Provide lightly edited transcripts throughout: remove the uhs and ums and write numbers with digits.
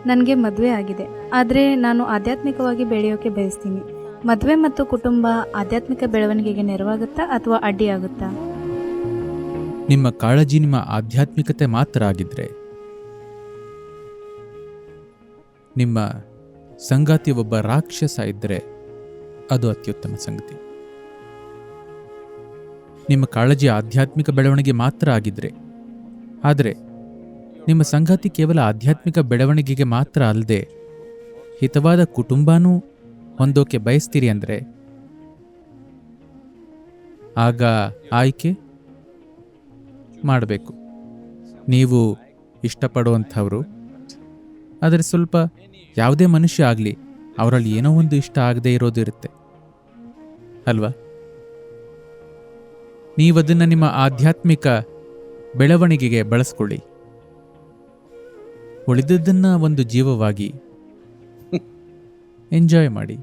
ನನಗೆ ಮದುವೆ ಆಗಿದೆ, ಆದರೆ ನಾನು ಆಧ್ಯಾತ್ಮಿಕವಾಗಿ ಬೆಳೆಯೋಕೆ ಬಯಸ್ತೀನಿ. ಮದುವೆ ಮತ್ತು ಕುಟುಂಬ ಆಧ್ಯಾತ್ಮಿಕ ಬೆಳವಣಿಗೆಗೆ ನೆರವಾಗುತ್ತಾ ಅಥವಾ ಅಡ್ಡಿಯಾಗುತ್ತಾ? ನಿಮ್ಮ ಕಾಳಜಿ ನಿಮ್ಮ ಆಧ್ಯಾತ್ಮಿಕತೆ ಮಾತ್ರ ಆಗಿದ್ರೆ, ನಿಮ್ಮ ಸಂಗಾತಿ ಒಬ್ಬ ರಾಕ್ಷಸ ಇದ್ದರೆ ಅದು ಅತ್ಯುತ್ತಮ ಸಂಗತಿ. ನಿಮ್ಮ ಕಾಳಜಿ ಆಧ್ಯಾತ್ಮಿಕ ಬೆಳವಣಿಗೆ ಮಾತ್ರ ಆಗಿದ್ರೆ, ಆದರೆ ನಿಮ್ಮ ಸಂಗಾತಿ ಕೇವಲ ಆಧ್ಯಾತ್ಮಿಕ ಬೆಳವಣಿಗೆಗೆ ಮಾತ್ರ ಅಲ್ಲದೆ ಹಿತವಾದ ಕುಟುಂಬನೂ ಹೊಂದೋಕೆ ಬಯಸ್ತೀರಿ ಅಂದರೆ, ಆಗ ಆಯ್ಕೆ ಮಾಡಬೇಕು. ನೀವು ಇಷ್ಟಪಡುವಂಥವರು, ಆದರೆ ಸ್ವಲ್ಪ ಯಾವುದೇ ಮನುಷ್ಯ ಆಗಲಿ ಅವರಲ್ಲಿ ಏನೋ ಒಂದು ಇಷ್ಟ ಆಗದೆ ಇರೋದು ಇರುತ್ತೆ ಅಲ್ವಾ? ನೀವದನ್ನು ನಿಮ್ಮ ಆಧ್ಯಾತ್ಮಿಕ ಬೆಳವಣಿಗೆಗೆ ಬಳಸ್ಕೊಳ್ಳಿ. ಉಳಿದದ್ದನ್ನ ಒಂದು ಜೀವವಾಗಿ ಎಂಜಾಯ್ ಮಾಡಿ.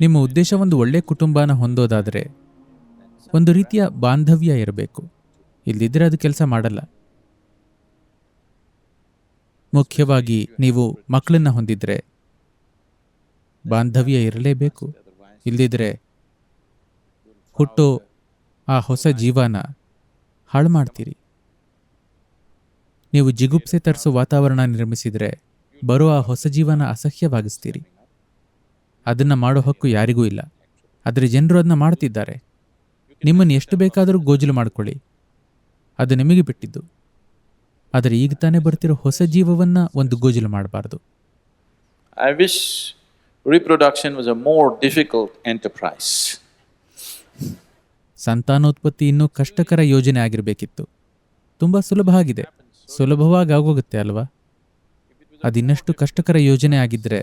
ನಿಮ್ಮ ಉದ್ದೇಶ ಒಂದು ಒಳ್ಳೆ ಕುಟುಂಬನ ಹೊಂದೋದಾದರೆ ಒಂದು ರೀತಿಯ ಬಾಂಧವ್ಯ ಇರಬೇಕು. ಇಲ್ದಿದ್ರೆ ಅದು ಕೆಲಸ ಮಾಡಲ್ಲ. ಮುಖ್ಯವಾಗಿ ನೀವು ಮಕ್ಕಳನ್ನ ಹೊಂದಿದ್ರೆ ಬಾಂಧವ್ಯ ಇರಲೇಬೇಕು. ಇಲ್ದಿದ್ರೆ ಹುಟ್ಟೋ ಆ ಹೊಸ ಜೀವನ ಹಾಳು ಮಾಡ್ತೀರಿ. ನೀವು ಜಿಗುಪ್ಸೆ ತರಿಸೋ ವಾತಾವರಣ ನಿರ್ಮಿಸಿದರೆ ಬರೋ ಆ ಹೊಸ ಜೀವನ ಅಸಹ್ಯವಾಗಿಸ್ತೀರಿ. ಅದನ್ನ ಮಾಡೋ ಹಕ್ಕು ಯಾರಿಗೂ ಇಲ್ಲ, ಆದರೆ ಜನರು ಅದನ್ನ ಮಾಡ್ತಿದ್ದಾರೆ. ನಿಮ್ಮನ್ನು ಎಷ್ಟು ಬೇಕಾದರೂ ಗೋಜಲು ಮಾಡ್ಕೊಳ್ಳಿ, ಅದು ನಿಮಗೆ ಬಿಟ್ಟಿದ್ದು. ಆದರೆ ಈಗ ತಾನೇ ಬರ್ತಿರೋ ಹೊಸ ಜೀವವನ್ನ ಒಂದು ಗೋಜಲು ಮಾಡಬಾರ್ದು. I wish reproduction was a more difficult enterprise. ಸಂತಾನೋತ್ಪತ್ತಿ ಇನ್ನೂ ಕಷ್ಟಕರ ಯೋಜನೆ ಆಗಿರಬೇಕಿತ್ತು. ತುಂಬ ಸುಲಭ ಆಗಿದೆ, ಸುಲಭವಾಗಿ ಆಗೋಗುತ್ತೆ ಅಲ್ವಾ? ಅದಿನ್ನಷ್ಟು ಕಷ್ಟಕರ ಯೋಜನೆ ಆಗಿದ್ರೆ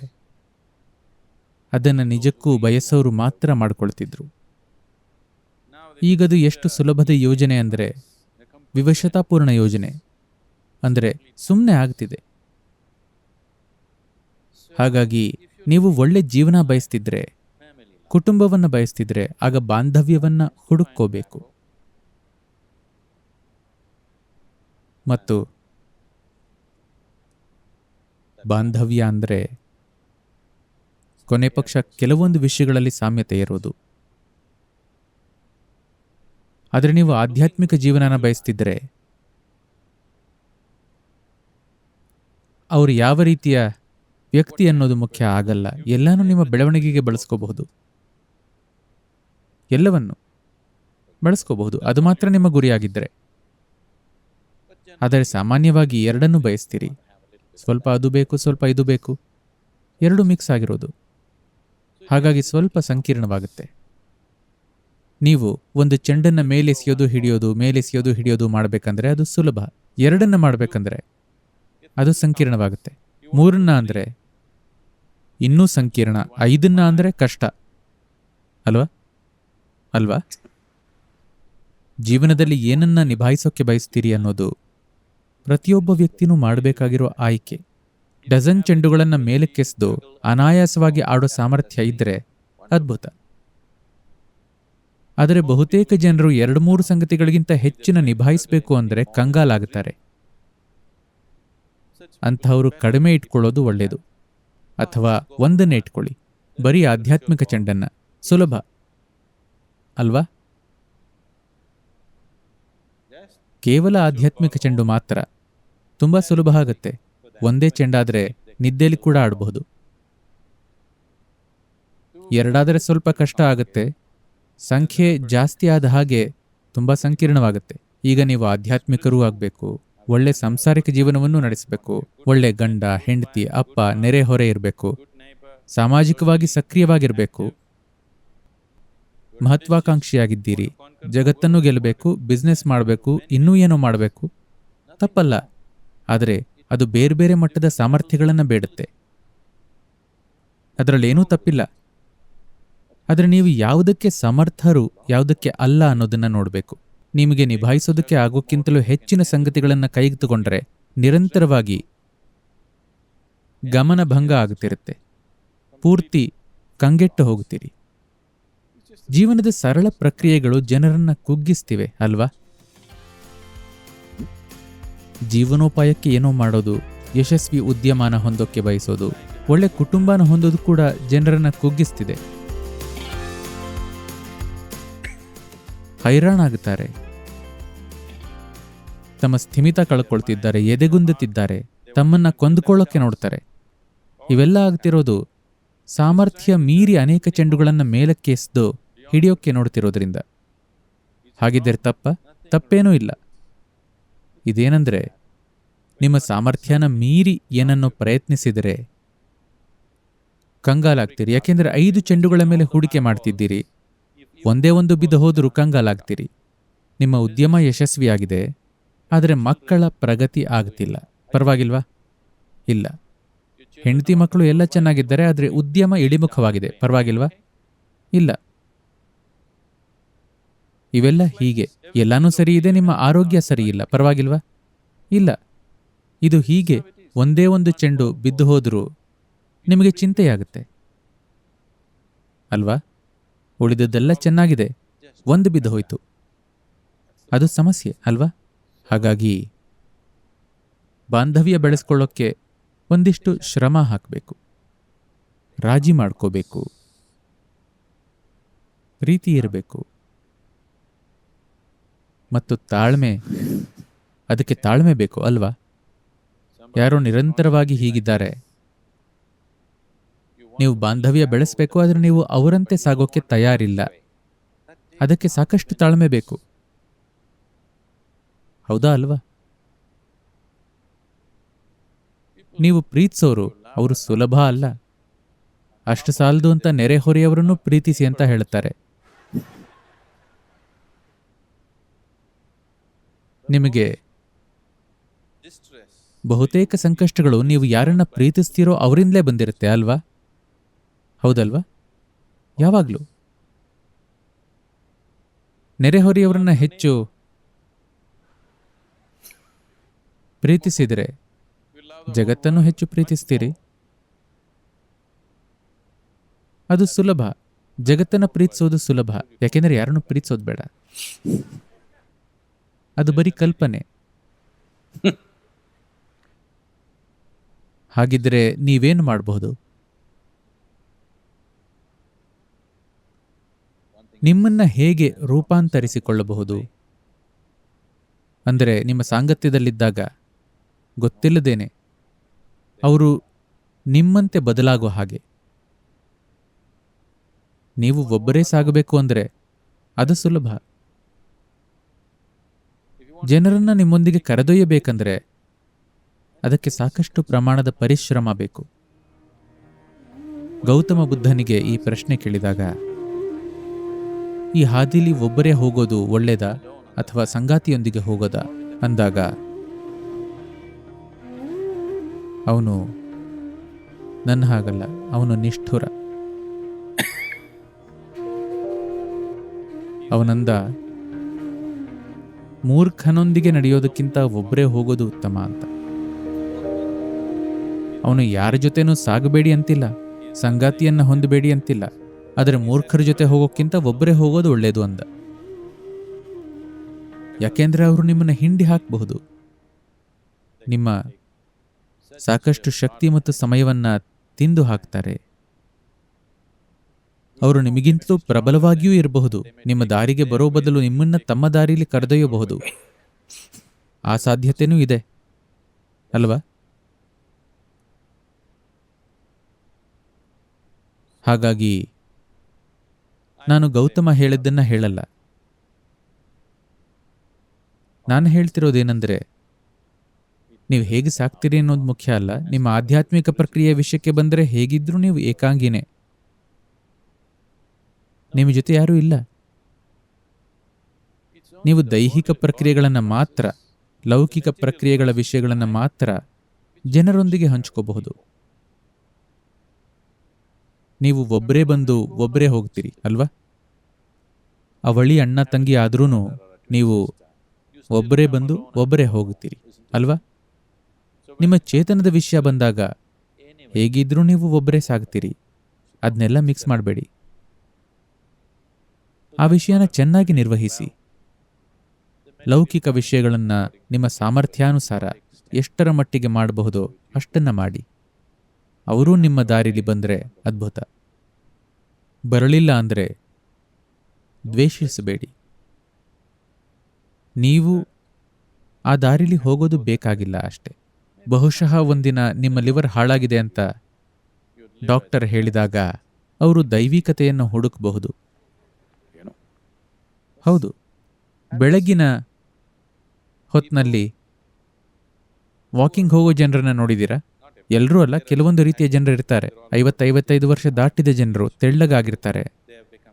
ಅದನ್ನು ನಿಜಕ್ಕೂ ಬಯಸೋರು ಮಾತ್ರ ಮಾಡ್ಕೊಳ್ತಿದ್ರು. ಈಗದು ಎಷ್ಟು ಸುಲಭದ ಯೋಜನೆ ಅಂದರೆ ವಿವಶತಾಪೂರ್ಣ ಯೋಜನೆ, ಅಂದರೆ ಸುಮ್ಮನೆ ಆಗ್ತಿದೆ. ಹಾಗಾಗಿ ನೀವು ಒಳ್ಳೆ ಜೀವನ ಬಯಸ್ತಿದ್ರೆ, ಕುಟುಂಬವನ್ನು ಬಯಸ್ತಿದ್ರೆ, ಆಗ ಬಾಂಧವ್ಯವನ್ನ ಹುಡುಕೋಬೇಕು. ಮತ್ತು ಬಾಂಧವ್ಯ ಅಂದರೆ ಕೊನೆ ಪಕ್ಷ ಕೆಲವೊಂದು ವಿಷಯಗಳಲ್ಲಿ ಸಾಮ್ಯತೆ ಇರೋದು. ಆದರೆ ನೀವು ಆಧ್ಯಾತ್ಮಿಕ ಜೀವನನ ಬಯಸ್ತಿದ್ರೆ ಅವರು ಯಾವ ರೀತಿಯ ವ್ಯಕ್ತಿ ಅನ್ನೋದು ಮುಖ್ಯ ಆಗಲ್ಲ. ಎಲ್ಲನೂ ನಿಮ್ಮ ಬೆಳವಣಿಗೆಗೆ ಬಳಸ್ಕೋಬಹುದು, ಎಲ್ಲವನ್ನು ಬಳಸ್ಕೋಬಹುದು. ಅದು ಮಾತ್ರ ನಿಮ್ಮ ಗುರಿಯಾಗಿದ್ದರೆ. ಆದರೆ ಸಾಮಾನ್ಯವಾಗಿ ಎರಡನ್ನೂ ಬಯಸ್ತೀರಿ. ಸ್ವಲ್ಪ ಅದು ಬೇಕು, ಸ್ವಲ್ಪ ಇದು ಬೇಕು, ಎರಡು ಮಿಕ್ಸ್ ಆಗಿರೋದು. ಹಾಗಾಗಿ ಸ್ವಲ್ಪ ಸಂಕೀರ್ಣವಾಗುತ್ತೆ. ನೀವು ಒಂದು ಚೆಂಡನ್ನ ಮೇಲೆಸೆಯೋದು ಹಿಡಿಯೋದು, ಮೇಲೆಸೆಯೋದು ಹಿಡಿಯೋದು ಮಾಡಬೇಕಂದ್ರೆ ಅದು ಸುಲಭ. ಎರಡನ್ನ ಮಾಡಬೇಕಂದ್ರೆ ಅದು ಸಂಕೀರ್ಣವಾಗುತ್ತೆ. ಮೂರನ್ನ ಅಂದರೆ ಇನ್ನೂ ಸಂಕೀರ್ಣ, ಐದನ್ನ ಅಂದರೆ ಕಷ್ಟ ಅಲ್ವಾ? ಜೀವನದಲ್ಲಿ ಏನನ್ನ ನಿಭಾಯಿಸೋಕೆ ಬಯಸ್ತೀರಿ ಅನ್ನೋದು ಪ್ರತಿಯೊಬ್ಬ ವ್ಯಕ್ತಿನೂ ಮಾಡಬೇಕಾಗಿರೋ ಆಯ್ಕೆ. ಡಜನ್ ಚೆಂಡುಗಳನ್ನು ಮೇಲಕ್ಕೆಸ್ದು ಅನಾಯಾಸವಾಗಿ ಆಡೋ ಸಾಮರ್ಥ್ಯ ಇದ್ದರೆ ಅದ್ಭುತ. ಆದರೆ ಬಹುತೇಕ ಜನರು 2-3 ಸಂಗತಿಗಳಿಗಿಂತ ಹೆಚ್ಚಿನ ನಿಭಾಯಿಸಬೇಕು ಅಂದರೆ ಕಂಗಾಲಾಗುತ್ತಾರೆ. ಅಂಥವರು ಕಡಿಮೆ ಇಟ್ಕೊಳ್ಳೋದು ಒಳ್ಳೆಯದು. ಅಥವಾ ಒಂದನ್ನೇ ಇಟ್ಕೊಳ್ಳಿ, ಬರೀ ಆಧ್ಯಾತ್ಮಿಕ ಚೆಂಡನ್ನ. ಸುಲಭ ಅಲ್ವಾ? ಕೇವಲ ಆಧ್ಯಾತ್ಮಿಕ ಚೆಂಡು ಮಾತ್ರ ತುಂಬ ಸುಲಭ ಆಗುತ್ತೆ. ಒಂದೇ ಚೆಂಡಾದರೆ ನಿದ್ದೆಲಿ ಕೂಡ ಆಡಬಹುದು. ಎರಡಾದರೆ ಸ್ವಲ್ಪ ಕಷ್ಟ ಆಗುತ್ತೆ. ಸಂಖ್ಯೆ ಜಾಸ್ತಿ ಆದ ಹಾಗೆ ತುಂಬ ಸಂಕೀರ್ಣವಾಗುತ್ತೆ. ಈಗ ನೀವು ಆಧ್ಯಾತ್ಮಿಕರೂ ಆಗಬೇಕು, ಒಳ್ಳೆ ಸಾಂಸಾರಿಕ ಜೀವನವನ್ನು ನಡೆಸಬೇಕು, ಒಳ್ಳೆ ಗಂಡ, ಹೆಂಡತಿ, ಅಪ್ಪ, ನೆರೆಹೊರೆ ಇರಬೇಕು, ಸಾಮಾಜಿಕವಾಗಿ ಸಕ್ರಿಯವಾಗಿರಬೇಕು, ಮಹತ್ವಾಕಾಂಕ್ಷಿಯಾಗಿದ್ದೀರಿ, ಜಗತ್ತನ್ನು ಗೆಲ್ಲಬೇಕು, ಬಿಸ್ನೆಸ್ ಮಾಡಬೇಕು, ಇನ್ನೂ ಏನೋ ಮಾಡಬೇಕು. ತಪ್ಪಲ್ಲ, ಆದರೆ ಅದು ಬೇರೆ ಬೇರೆ ಮಟ್ಟದ ಸಾಮರ್ಥ್ಯಗಳನ್ನು ಬೇಡುತ್ತೆ. ಅದರಲ್ಲೇನೂ ತಪ್ಪಿಲ್ಲ. ಆದರೆ ನೀವು ಯಾವುದಕ್ಕೆ ಸಮರ್ಥರು, ಯಾವುದಕ್ಕೆ ಅಲ್ಲ ಅನ್ನೋದನ್ನ ನೋಡಬೇಕು. ನಿಮಗೆ ನಿಭಾಯಿಸೋದಕ್ಕೆ ಆಗೋಕ್ಕಿಂತಲೂ ಹೆಚ್ಚಿನ ಸಂಗತಿಗಳನ್ನು ಕೈಗೆತ್ತಿಕೊಂಡ್ರೆ ನಿರಂತರವಾಗಿ ಗಮನಭಂಗ ಆಗುತ್ತಿರುತ್ತೆ. ಪೂರ್ತಿ ಕಂಗೆಟ್ಟು ಹೋಗುತ್ತೀರಿ. ಜೀವನದ ಸರಳ ಪ್ರಕ್ರಿಯೆಗಳು ಜನರನ್ನ ಕುಗ್ಗಿಸ್ತಿವೆ ಅಲ್ವಾ? ಜೀವನೋಪಾಯಕ್ಕೆ ಏನೋ ಮಾಡೋದು, ಯಶಸ್ವಿ ಉದ್ಯಮನ ಹೊಂದೋಕ್ಕೆ ಬಯಸೋದು, ಒಳ್ಳೆ ಕುಟುಂಬನ ಹೊಂದೋದು ಕೂಡ ಜನರನ್ನ ಕುಗ್ಗಿಸ್ತಿದೆ. ಹೈರಾಣಾಗುತ್ತಾರೆ, ತಮ್ಮ ಸ್ಥಿಮಿತ ಕಳ್ಕೊಳ್ತಿದ್ದಾರೆ, ಎದೆಗುಂದುತ್ತಿದ್ದಾರೆ, ತಮ್ಮನ್ನ ಕೊಂದುಕೊಳ್ಳೋಕೆ ನೋಡ್ತಾರೆ. ಇವೆಲ್ಲ ಆಗ್ತಿರೋದು ಸಾಮರ್ಥ್ಯ ಮೀರಿ ಅನೇಕ ಚೆಂಡುಗಳನ್ನು ಮೇಲಕ್ಕೆ ಎಸ್ದು ಹಿಡಿಯೋಕೆ ನೋಡ್ತಿರೋದ್ರಿಂದ. ಹಾಗಿದ್ದರೆ ತಪ್ಪೇನೂ ಇಲ್ಲ. ಇದೇನೆಂದ್ರೆ, ನಿಮ್ಮ ಸಾಮರ್ಥ್ಯನ ಮೀರಿ ಏನನ್ನೋ ಪ್ರಯತ್ನಿಸಿದರೆ ಕಂಗಾಲಾಗ್ತೀರಿ. ಯಾಕೆಂದ್ರೆ 5 ಚೆಂಡುಗಳ ಮೇಲೆ ಹೂಡಿಕೆ ಮಾಡ್ತಿದ್ದೀರಿ, ಒಂದೇ ಒಂದು ಬಿದ್ದು ಹೋದರೂ ಕಂಗಾಲಾಗ್ತೀರಿ. ನಿಮ್ಮ ಉದ್ಯಮ ಯಶಸ್ವಿಯಾಗಿದೆ, ಆದರೆ ಮಕ್ಕಳ ಪ್ರಗತಿ ಆಗ್ತಿಲ್ಲ. ಪರವಾಗಿಲ್ವಾ? ಇಲ್ಲ. ಹೆಂಡತಿ ಮಕ್ಕಳು ಎಲ್ಲ ಚೆನ್ನಾಗಿದ್ದಾರೆ, ಆದರೆ ಉದ್ಯಮ ಇಳಿಮುಖವಾಗಿದೆ. ಪರವಾಗಿಲ್ವಾ? ಇಲ್ಲ. ಇವೆಲ್ಲ ಹೀಗೆ. ಎಲ್ಲಾನೂ ಸರಿ ಇದೆ, ನಿಮ್ಮ ಆರೋಗ್ಯ ಸರಿ ಇಲ್ಲ. ಪರವಾಗಿಲ್ವಾ? ಇಲ್ಲ. ಇದು ಹೀಗೆ ಒಂದೇ ಒಂದು ಚೆಂಡು ಬಿದ್ದು ಹೋದರೂ ನಿಮಗೆ ಚಿಂತೆಯಾಗುತ್ತೆ ಅಲ್ವಾ? ಉಳಿದದ್ದೆಲ್ಲ ಚೆನ್ನಾಗಿದೆ, ಒಂದು ಬಿದ್ದು ಹೋಯ್ತು, ಅದು ಸಮಸ್ಯೆ ಅಲ್ವಾ? ಹಾಗಾಗಿ ಬಾಂಧವ್ಯ ಬೆಳೆಸ್ಕೊಳ್ಳೋಕ್ಕೆ ಒಂದಿಷ್ಟು ಶ್ರಮ ಹಾಕಬೇಕು, ರಾಜಿ ಮಾಡ್ಕೋಬೇಕು, ಪ್ರೀತಿ ಇರಬೇಕು ಮತ್ತು ತಾಳ್ಮೆ. ಅದಕ್ಕೆ ತಾಳ್ಮೆ ಬೇಕು ಅಲ್ವಾ? ಯಾರೋ ನಿರಂತರವಾಗಿ ಹೀಗಿದ್ದಾರೆ, ನೀವು ಬಾಂಧವ್ಯ ಬೆಳೆಸಬೇಕು, ಆದರೆ ನೀವು ಅವರಂತೆ ಸಾಗೋಕೆ ತಯಾರಿಲ್ಲ. ಅದಕ್ಕೆ ಸಾಕಷ್ಟು ತಾಳ್ಮೆ ಬೇಕು. ಹೌದಾ ಅಲ್ವಾ? ನೀವು ಪ್ರೀತಿಸೋರು ಅವರು ಸುಲಭ ಅಲ್ಲ. ಅಷ್ಟು ಸಾಲದು ಅಂತ ನೆರೆಹೊರೆಯವರನ್ನು ಪ್ರೀತಿಸಿ ಅಂತ ಹೇಳುತ್ತಾರೆ. ನಿಮಗೆ ಬಹುತೇಕ ಸಂಕಷ್ಟಗಳು ನೀವು ಯಾರನ್ನ ಪ್ರೀತಿಸ್ತೀರೋ ಅವರಿಂದಲೇ ಬಂದಿರುತ್ತೆ ಅಲ್ವಾ? ಹೌದಲ್ವಾ? ಯಾವಾಗ್ಲೂ ನೆರೆಹೊರೆಯವರನ್ನ ಹೆಚ್ಚು ಪ್ರೀತಿಸಿದರೆ ಜಗತ್ತನ್ನು ಹೆಚ್ಚು ಪ್ರೀತಿಸ್ತೀರಿ. ಅದು ಸುಲಭ. ಜಗತ್ತನ್ನು ಪ್ರೀತಿಸೋದು ಸುಲಭ, ಯಾಕೆಂದ್ರೆ ಯಾರನ್ನು ಪ್ರೀತಿಸೋದು ಬೇಡ. ಅದು ಬರೀ ಕಲ್ಪನೆ. ಹಾಗಿದ್ರೆ ನೀವೇನು ಮಾಡಬಹುದು? ನಿಮ್ಮನ್ನ ಹೇಗೆ ರೂಪಾಂತರಿಸಿಕೊಳ್ಳಬಹುದು? ಅಂದರೆ ನಿಮ್ಮ ಸಾಂಗತ್ಯದಲ್ಲಿದ್ದಾಗ ಗೊತ್ತಿಲ್ಲದೇನೆ ಅವರು ನಿಮ್ಮಂತೆ ಬದಲಾಗೋ ಹಾಗೆ. ನೀವು ಒಬ್ಬರೇ ಸಾಗಬೇಕು ಅಂದರೆ ಅದು ಸುಲಭ. ಜನರನ್ನ ನಿಮ್ಮೊಂದಿಗೆ ಕರೆದೊಯ್ಯಬೇಕಂದ್ರೆ ಅದಕ್ಕೆ ಸಾಕಷ್ಟು ಪ್ರಮಾಣದ ಪರಿಶ್ರಮ ಬೇಕು. ಗೌತಮ ಬುದ್ಧನಿಗೆ ಈ ಪ್ರಶ್ನೆ ಕೇಳಿದಾಗ, ಈ ಹಾದಿಲಿ ಒಬ್ಬರೇ ಹೋಗೋದು ಒಳ್ಳೇದಾ ಅಥವಾ ಸಂಗಾತಿಯೊಂದಿಗೆ ಹೋಗೋದಾ ಅಂದಾಗ ಅವನು ನನ್ನ ಹಾಗಲ್ಲ, ಅವನು ನಿಷ್ಠುರ. ಅವನಂದ, ಮೂರ್ಖನೊಂದಿಗೆ ನಡೆಯೋದಕ್ಕಿಂತ ಒಬ್ಬರೇ ಹೋಗೋದು ಉತ್ತಮ ಅಂತ. ಅವನು ಯಾರ ಜೊತೆನೂ ಸಾಗಬೇಡಿ ಅಂತಿಲ್ಲ, ಸಂಗಾತಿಯನ್ನ ಹೊಂದಬೇಡಿ ಅಂತಿಲ್ಲ, ಆದರೆ ಮೂರ್ಖರ ಜೊತೆ ಹೋಗೋಕ್ಕಿಂತ ಒಬ್ಬರೇ ಹೋಗೋದು ಒಳ್ಳೇದು ಅಂದ. ಯಾಕೆಂದ್ರೆ ಅವರು ನಿಮ್ಮನ್ನ ಹಿಂಡಿ ಹಾಕಬಹುದು. ನಿಮ್ಮ ಸಾಕಷ್ಟು ಶಕ್ತಿ ಮತ್ತು ಸಮಯವನ್ನ ತಿಂದು ಹಾಕ್ತಾರೆ. ಅವರು ನಿಮಗಿಂತಲೂ ಪ್ರಬಲವಾಗಿಯೂ ಇರಬಹುದು. ನಿಮ್ಮ ದಾರಿಗೆ ಬರೋ ಬದಲು ನಿಮ್ಮನ್ನ ತಮ್ಮ ದಾರಿಯಲ್ಲಿ ಕರೆದೊಯ್ಯಬಹುದು. ಆ ಸಾಧ್ಯತೆನೂ ಇದೆ ಅಲ್ವಾ? ಹಾಗಾಗಿ ನಾನು ಗೌತಮ ಹೇಳಿದ್ದನ್ನ ಹೇಳಲ್ಲ. ನಾನು ಹೇಳ್ತಿರೋದೇನೆಂದ್ರೆ, ನೀವು ಹೇಗೆ ಸಾಕ್ತೀರಿ ಅನ್ನೋದು ಮುಖ್ಯ ಅಲ್ಲ. ನಿಮ್ಮ ಆಧ್ಯಾತ್ಮಿಕ ಪ್ರಕ್ರಿಯೆಯ ವಿಷಯಕ್ಕೆ ಬಂದರೆ ಹೇಗಿದ್ರೂ ನೀವು ಏಕಾಂಗಿನೇ. ನಿಮ್ಮ ಜೊತೆ ಯಾರೂ ಇಲ್ಲ. ನೀವು ದೈಹಿಕ ಪ್ರಕ್ರಿಯೆಗಳನ್ನು ಮಾತ್ರ, ಲೌಕಿಕ ಪ್ರಕ್ರಿಯೆಗಳ ವಿಷಯಗಳನ್ನು ಮಾತ್ರ ಜನರೊಂದಿಗೆ ಹಂಚ್ಕೋಬಹುದು. ನೀವು ಒಬ್ಬರೇ ಬಂದು ಒಬ್ಬರೇ ಹೋಗ್ತೀರಿ ಅಲ್ವಾ? ಅವಳಿ ಅಣ್ಣ ತಂಗಿ ಆದ್ರೂ ನೀವು ಒಬ್ಬರೇ ಬಂದು ಒಬ್ಬರೇ ಹೋಗುತ್ತೀರಿ ಅಲ್ವಾ? ನಿಮ್ಮ ಚೇತನದ ವಿಷಯ ಬಂದಾಗ ಹೇಗಿದ್ರೂ ನೀವು ಒಬ್ಬರೇ ಸಾಗ್ತೀರಿ. ಅದನ್ನೆಲ್ಲ ಮಿಕ್ಸ್ ಮಾಡಬೇಡಿ. ಆ ವಿಷಯನ ಚೆನ್ನಾಗಿ ನಿರ್ವಹಿಸಿ. ಲೌಕಿಕ ವಿಷಯಗಳನ್ನು ನಿಮ್ಮ ಸಾಮರ್ಥ್ಯಾನುಸಾರ ಎಷ್ಟರ ಮಟ್ಟಿಗೆ ಮಾಡಬಹುದೋ ಅಷ್ಟನ್ನು ಮಾಡಿ. ಅವರೂ ನಿಮ್ಮ ದಾರಿಲಿ ಬಂದರೆ ಅದ್ಭುತ, ಬರಲಿಲ್ಲ ಅಂದರೆ ದ್ವೇಷಿಸಬೇಡಿ. ನೀವು ಆ ದಾರಿಲಿ ಹೋಗೋದು ಬೇಕಾಗಿಲ್ಲ ಅಷ್ಟೆ. ಬಹುಶಃ ಒಂದಿನ ನಿಮ್ಮ ಲಿವರ್ ಹಾಳಾಗಿದೆ ಅಂತ ಡಾಕ್ಟರ್ ಹೇಳಿದಾಗ ಅವರು ದೈವಿಕತೆಯನ್ನು ಹುಡುಕಬಹುದು. ಹೌದು, ಬೆಳಗಿನ ಹೊತ್ತಿನಲ್ಲಿ ವಾಕಿಂಗ್ ಹೋಗೋ ಜನರನ್ನ ನೋಡಿದ್ದೀರಾ? ಎಲ್ಲರೂ ಅಲ್ಲ, ಕೆಲವೊಂದು ರೀತಿಯ ಜನರು ಇರ್ತಾರೆ. 50-55 ವರ್ಷ ದಾಟಿದ ಜನರು ತೆಳ್ಳಗಾಗಿರ್ತಾರೆ,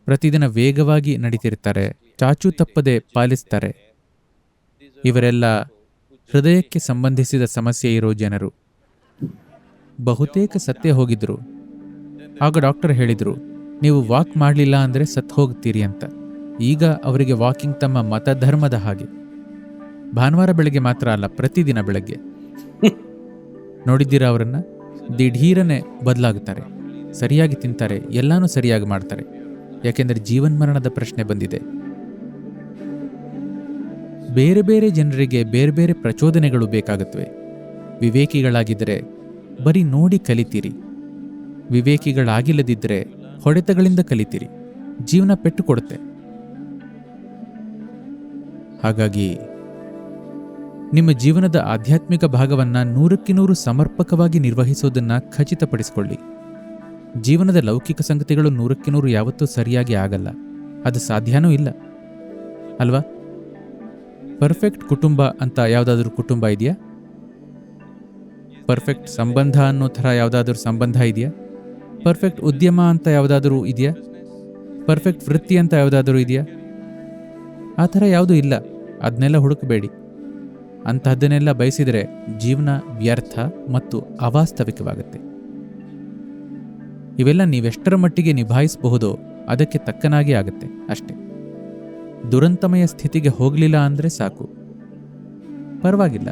ಪ್ರತಿದಿನ ವೇಗವಾಗಿ ನಡೀತಿರ್ತಾರೆ, ಚಾಚೂ ತಪ್ಪದೆ ಪಾಲಿಸ್ತಾರೆ. ಇವರೆಲ್ಲ ಹೃದಯಕ್ಕೆ ಸಂಬಂಧಿಸಿದ ಸಮಸ್ಯೆ ಇರೋ ಜನರು. ಬಹುತೇಕ ಸತ್ತೇ ಹೋಗಿದ್ರು. ಆಗ ಡಾಕ್ಟರ್ ಹೇಳಿದ್ರು, ನೀವು ವಾಕ್ ಮಾಡಲಿಲ್ಲ ಅಂದರೆ ಸತ್ತು ಹೋಗ್ತೀರಿ ಅಂತ. ಈಗ ಅವರಿಗೆ ವಾಕಿಂಗ್ ತಮ್ಮ ಮತಧರ್ಮದ ಹಾಗೆ. ಭಾನುವಾರ ಬೆಳಗ್ಗೆ ಮಾತ್ರ ಅಲ್ಲ, ಪ್ರತಿದಿನ ಬೆಳಗ್ಗೆ. ನೋಡಿದ್ದೀರಾ ಅವರನ್ನ? ದಿಢೀರನೆ ಬದಲಾಗುತ್ತಾರೆ, ಸರಿಯಾಗಿ ತಿಂತಾರೆ, ಎಲ್ಲಾನು ಸರಿಯಾಗಿ ಮಾಡ್ತಾರೆ. ಯಾಕೆಂದರೆ ಜೀವನ್ಮರಣದ ಪ್ರಶ್ನೆ ಬಂದಿದೆ. ಬೇರೆ ಬೇರೆ ಜನರಿಗೆ ಬೇರೆ ಬೇರೆ ಪ್ರಚೋದನೆಗಳು ಬೇಕಾಗುತ್ತವೆ. ವಿವೇಕಿಗಳಾಗಿದ್ದರೆ ಬರೀ ನೋಡಿ ಕಲಿತೀರಿ. ವಿವೇಕಿಗಳಾಗಿಲ್ಲದಿದ್ದರೆ ಹೊಡೆತಗಳಿಂದ ಕಲಿತೀರಿ. ಜೀವನ ಪೆಟ್ಟು ಕೊಡುತ್ತೆ. ಹಾಗಾಗಿ ನಿಮ್ಮ ಜೀವನದ ಆಧ್ಯಾತ್ಮಿಕ ಭಾಗವನ್ನ 100% ಸಮರ್ಪಕವಾಗಿ ನಿರ್ವಹಿಸೋದನ್ನ ಖಚಿತಪಡಿಸಿಕೊಳ್ಳಿ. ಜೀವನದ ಲೌಕಿಕ ಸಂಗತಿಗಳು 100% ಯಾವತ್ತೂ ಸರಿಯಾಗಿ ಆಗಲ್ಲ. ಅದು ಸಾಧ್ಯನೂ ಇಲ್ಲ ಅಲ್ವಾ? ಪರ್ಫೆಕ್ಟ್ ಕುಟುಂಬ ಅಂತ ಯಾವುದಾದ್ರೂ ಕುಟುಂಬ ಇದೆಯಾ? ಪರ್ಫೆಕ್ಟ್ ಸಂಬಂಧ ಅನ್ನೋ ಥರ ಯಾವುದಾದ್ರೂ ಸಂಬಂಧ ಇದೆಯಾ? ಪರ್ಫೆಕ್ಟ್ ಉದ್ಯಮ ಅಂತ ಯಾವುದಾದ್ರೂ ಇದೆಯಾ? ಪರ್ಫೆಕ್ಟ್ ವೃತ್ತಿ ಅಂತ ಯಾವುದಾದ್ರೂ ಇದೆಯಾ? ಆ ಥರ ಯಾವುದೂ ಇಲ್ಲ. ಅದನ್ನೆಲ್ಲ ಹುಡುಕಬೇಡಿ. ಅಂತಹದ್ದನ್ನೆಲ್ಲ ಬಯಸಿದರೆ ಜೀವನ ವ್ಯರ್ಥ ಮತ್ತು ಅವಾಸ್ತವಿಕವಾಗುತ್ತೆ. ಇವೆಲ್ಲ ನೀವೆಷ್ಟರ ಮಟ್ಟಿಗೆ ನಿಭಾಯಿಸಬಹುದೋ ಅದಕ್ಕೆ ತಕ್ಕನಾಗಿ ಆಗುತ್ತೆ ಅಷ್ಟೆ. ದುರಂತಮಯ ಸ್ಥಿತಿಗೆ ಹೋಗಲಿಲ್ಲ ಅಂದರೆ ಸಾಕು, ಪರವಾಗಿಲ್ಲ.